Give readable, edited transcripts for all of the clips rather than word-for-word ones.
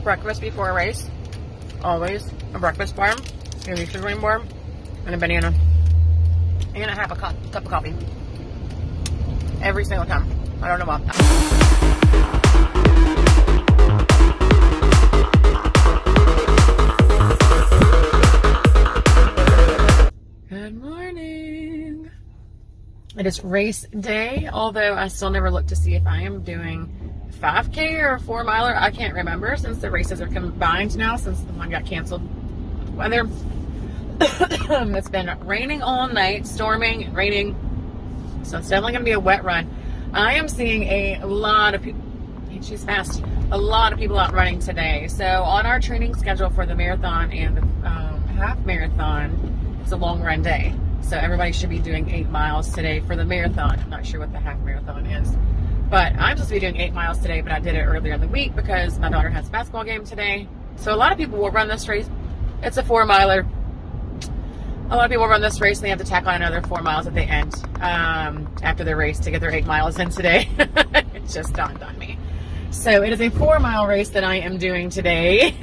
breakfast before a race. Always a breakfast bar, maybe a sugaring bar, and a banana. And I have a cup of coffee. Every single time. I don't know why. Good morning. It is race day, although I still never looked to see if I am doing 5K or a 4-miler. I can't remember since the races are combined now, since the one got canceled. Weather. It's been raining all night, storming and raining, so it's definitely going to be a wet run. I am seeing a lot of people. She's fast. A lot of people out running today. So on our training schedule for the marathon and the half marathon, it's a long run day. So everybody should be doing 8 miles today for the marathon. I'm not sure what the half marathon is. But I'm supposed to be doing 8 miles today, but I did it earlier in the week because my daughter has a basketball game today. So a lot of people will run this race. It's a 4-miler. A lot of people run this race and they have to tack on another 4 miles at the end after the race to get their 8 miles in today. It just dawned on me. So it is a 4-mile race that I am doing today.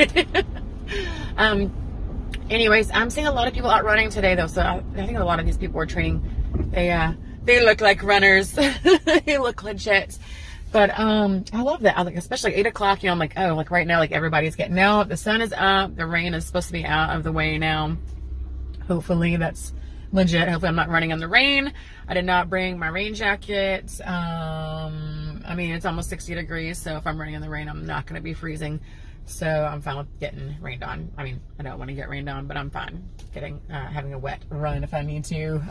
Anyways, I'm seeing a lot of people out running today though. So I think a lot of these people are training. They look like runners. They look legit. But I love that. I like, especially 8 o'clock, you know, I'm like, oh, like right now, like everybody's getting out. The sun is up. The rain is supposed to be out of the way now. Hopefully that's legit. Hopefully I'm not running in the rain. I did not bring my rain jacket. I mean, it's almost 60 degrees. So if I'm running in the rain, I'm not going to be freezing. So I'm fine with getting rained on. I mean, I don't want to get rained on, but I'm fine getting, having a wet run if I need to.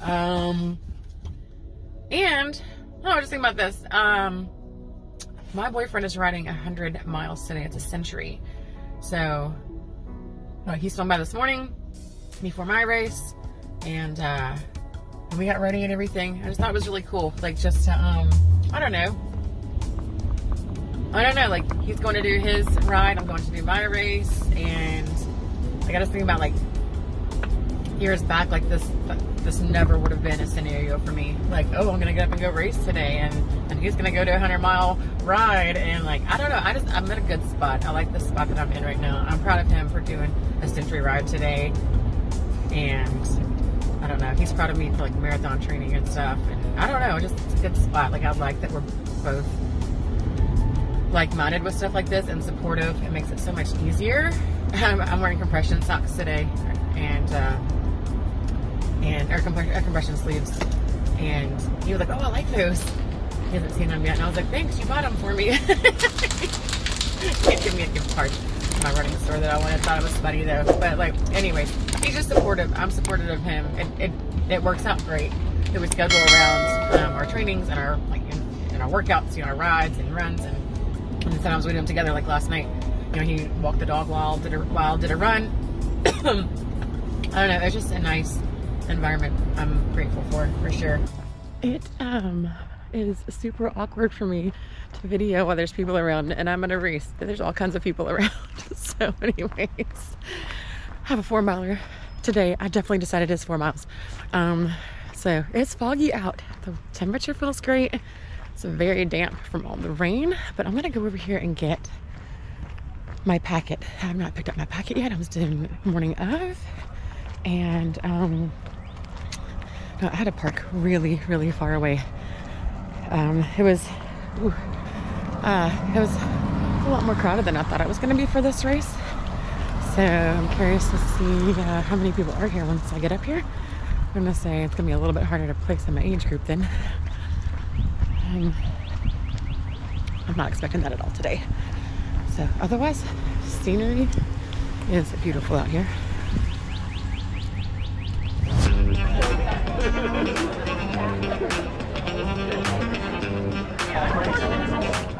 And, I was just thinking about this. My boyfriend is riding 100 miles today. It's a century. So, he swung by this morning before my race. And we got ready and everything. I just thought it was really cool. Like, just to, I don't know. Like, he's going to do his ride. I'm going to do my race. And I got us thinking about, like, years back, like, this never would have been a scenario for me. Like, oh, I'm gonna get up and go race today, and he's gonna go to a 100-mile ride, and like, I don't know, I'm in a good spot. I like the spot that I'm in right now. I'm proud of him for doing a century ride today, and I don't know, he's proud of me for like marathon training and stuff, and I don't know, just it's a good spot. Like, I like that we're both like-minded with stuff like this and supportive. It makes it so much easier. I'm wearing compression socks today, and compression sleeves, and he was like, oh, I like those. He hasn't seen them yet, and I was like, thanks, you bought them for me. Can't give me a gift card to my running store that I wanted. Thought it was funny though. But like, anyways, he's just supportive. I'm supportive of him. It works out great that we schedule around our trainings and our and our workouts, you know, our rides and runs, and sometimes we do them together. Like last night, you know, he walked the dog while did a run. I don't know. It's just a nice environment I'm grateful for sure. It is super awkward for me to video while there's people around, and I'm in a race. There's all kinds of people around. So anyways, I have a 4-miler today. I definitely decided it's 4 miles. So it's foggy out. The temperature feels great. It's very damp from all the rain, but I'm gonna go over here and get my packet. I have not picked up my packet yet. I was doing morning of, and I had to park really, really far away. It was a lot more crowded than I thought it was going to be for this race. So I'm curious to see how many people are here once I get up here. I'm going to say it's going to be a little bit harder to place in my age group then. I'm not expecting that at all today. So otherwise, scenery is beautiful out here.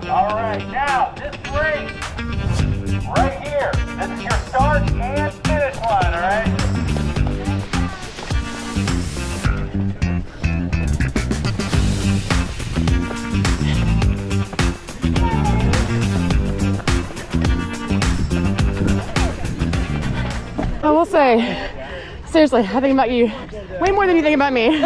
All right, now this race right here, this is your start and finish line, all right? I will say, seriously, I think about you way more than you think about me.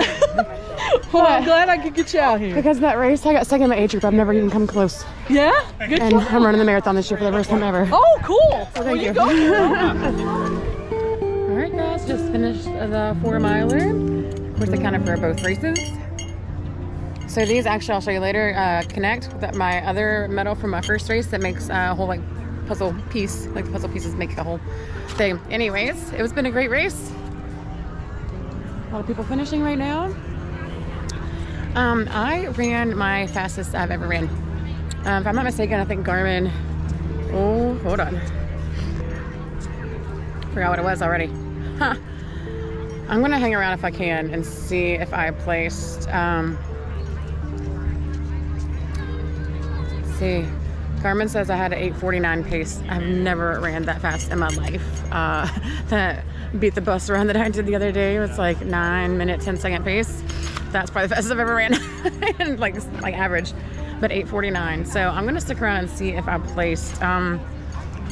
Well, I'm glad I could get you out here. Because of that race, I got second in my age group. I've never even come close. Yeah? Good And I'm running the marathon this year for the first time ever. Oh, cool. So thank you. Go. All right, guys, just finished the 4 miler. Of course, I counted for both races. So these, actually, I'll show you later, connect with my other medal from my first race that makes a whole like puzzle piece. Like the puzzle pieces make a whole thing. Anyways, it's been a great race. A lot of people finishing right now. I ran my fastest I've ever ran. If I'm not mistaken, I think Garmin. Oh, hold on. Forgot what it was already. Huh. I'm gonna hang around if I can and see if I placed. See, Garmin says I had an 8:49 pace. I've never ran that fast in my life. That beat the bus run that I did the other day. It was like 9-minute, 10-second pace. That's probably the fastest I've ever ran, and like average, but 8:49. So I'm gonna stick around and see if I placed.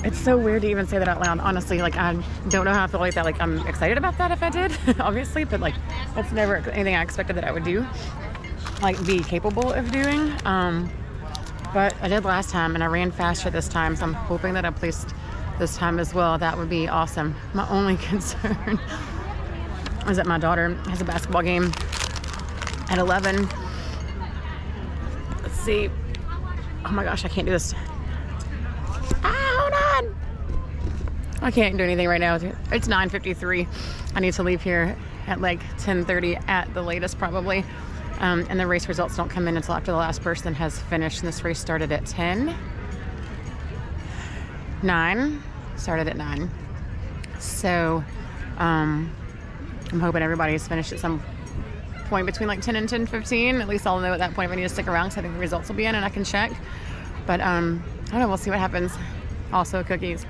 It's so weird to even say that out loud. Honestly, like I don't know how I feel like that. Like I'm excited about that if I did, obviously, but like that's never anything I expected that I would do, like be capable of doing. But I did last time, and I ran faster this time, so I'm hoping that I placed this time as well. That would be awesome. My only concern is that my daughter has a basketball game at 11. Let's see. Oh my gosh, I can't do this. Hold on. I can't do anything right now. It's 9:53. I need to leave here at like 10:30 at the latest, probably. And the race results don't come in until after the last person has finished. And this race started at 9. Started at 9. So I'm hoping everybody's finished at some point between like 10 and 10:15. At least I'll know at that point if I need to stick around, because I think the results will be in and I can check. But I don't know, we'll see what happens. Also cookies.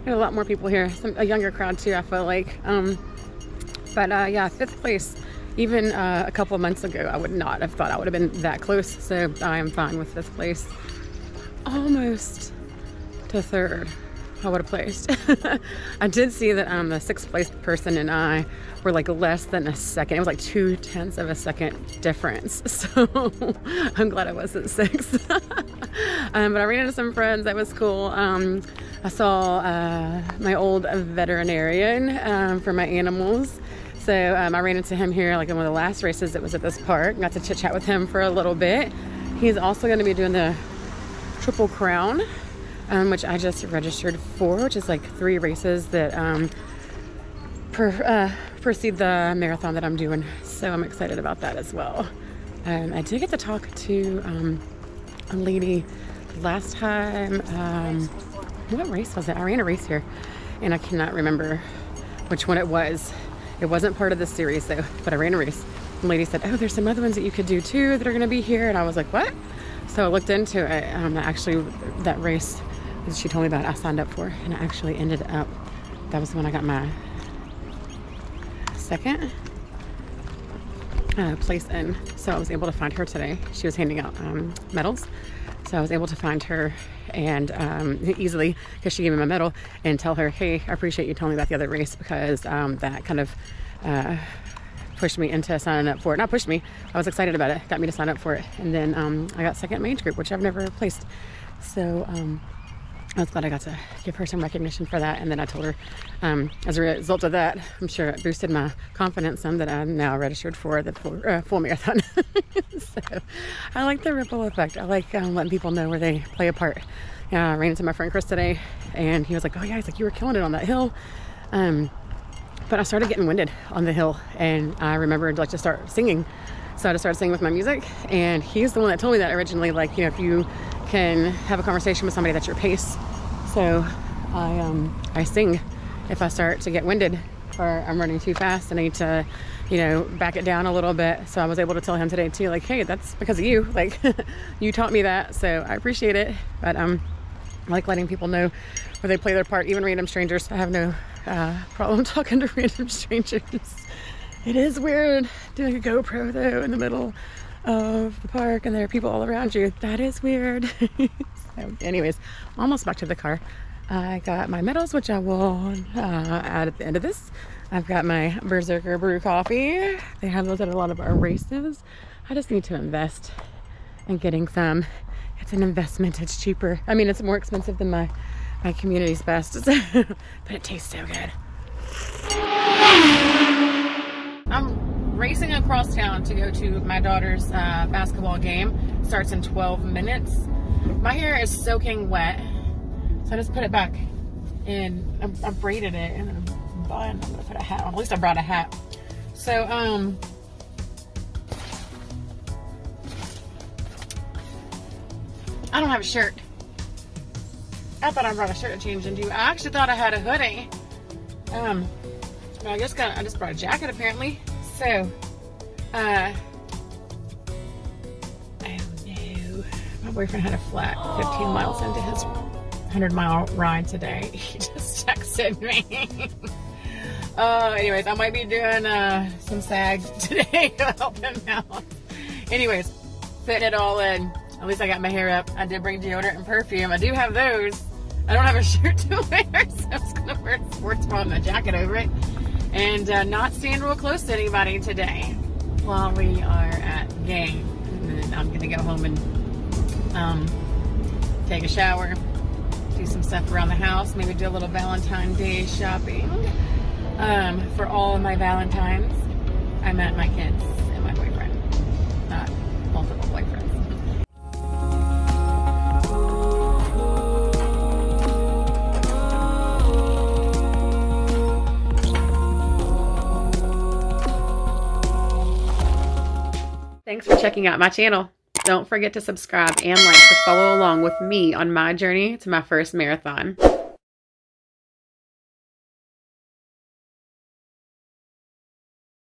There are a lot more people here, a younger crowd too, I feel like. But yeah, 5th place. Even a couple of months ago, I would not have thought I would have been that close. So I am fine with 5th place. Almost to 3rd. I would have placed. I did see that the 6th place person and I were like less than a second. It was like 0.2 of a second difference. So I'm glad I wasn't 6th. But I ran into some friends. That was cool. I saw my old veterinarian for my animals. So I ran into him here like in one of the last races that was at this park. Got to chit chat with him for a little bit. He's also going to be doing the Triple Crown, which I just registered for, which is like 3 races that precede the marathon that I'm doing. So I'm excited about that as well. I did get to talk to a lady last time. What race was it? I ran a race here and I cannot remember which one it was. It wasn't part of this series though, but I ran a race. The lady said, oh, there's some other ones that you could do too that are going to be here. And I was like, what? So I looked into it. Actually, that race that she told me about, I signed up for, and I actually ended up, that was the one I got my 2nd place in. So I was able to find her today. She was handing out medals. So I was able to find her and easily, because she gave me my medal, and tell her, hey, I appreciate you telling me about the other race, because that kind of pushed me into signing up for it. Not pushed me, I was excited about it, got me to sign up for it. And then I got 2nd in my age group, which I've never placed. So I was glad I got to give her some recognition for that. And then I told her, as a result of that, I'm sure it boosted my confidence some, that I'm now registered for the full marathon. So I like the ripple effect. I like letting people know where they play a part. I ran into my friend Chris today, and he was like, oh yeah, he's like, you were killing it on that hill. But I started getting winded on the hill, and I remembered like to start singing. So I just started singing with my music, and he's the one that told me that originally, like, you know, if you can have a conversation with somebody, that's your pace. So I sing if I start to get winded or I'm running too fast and I need to, you know, back it down a little bit. So I was able to tell him today too, like, hey, that's because of you. Like, you taught me that, so I appreciate it. But I like letting people know where they play their part, even random strangers. I have no problem talking to random strangers. It is weird doing a GoPro though in the middle of the park and there are people all around you. That is weird. So anyways, I'm almost back to the car. I got my medals, which I will add at the end of this. I've got my Berserker brew coffee. They have those at a lot of our races. I just need to invest in getting some. It's an investment. It's cheaper. I mean, it's more expensive than my community's best, but it tastes so good. I'm racing across town to go to my daughter's basketball game. Starts in 12 minutes. My hair is soaking wet, so I just put it back in. I braided it in a bun. I'm gonna put a hat on. At least I brought a hat. So I don't have a shirt. I thought I brought a shirt to change into. I actually thought I had a hoodie. But I just brought a jacket apparently. So, oh no. My boyfriend had a flat 15 miles into his 100-mile ride today. He just texted me. Anyways, I might be doing some sags today to help him out. Anyways, fitting it all in. At least I got my hair up. I did bring deodorant and perfume. I do have those. I don't have a shirt to wear, so I was gonna wear a sports bra and a jacket over it. And not stand real close to anybody today while we are at the game. And then I'm gonna go home and take a shower, do some stuff around the house, maybe do a little Valentine's Day shopping. For all of my Valentines, I met my kids and my boyfriend, not multiple boyfriends. Thanks for checking out my channel. Don't forget to subscribe and like to follow along with me on my journey to my first marathon.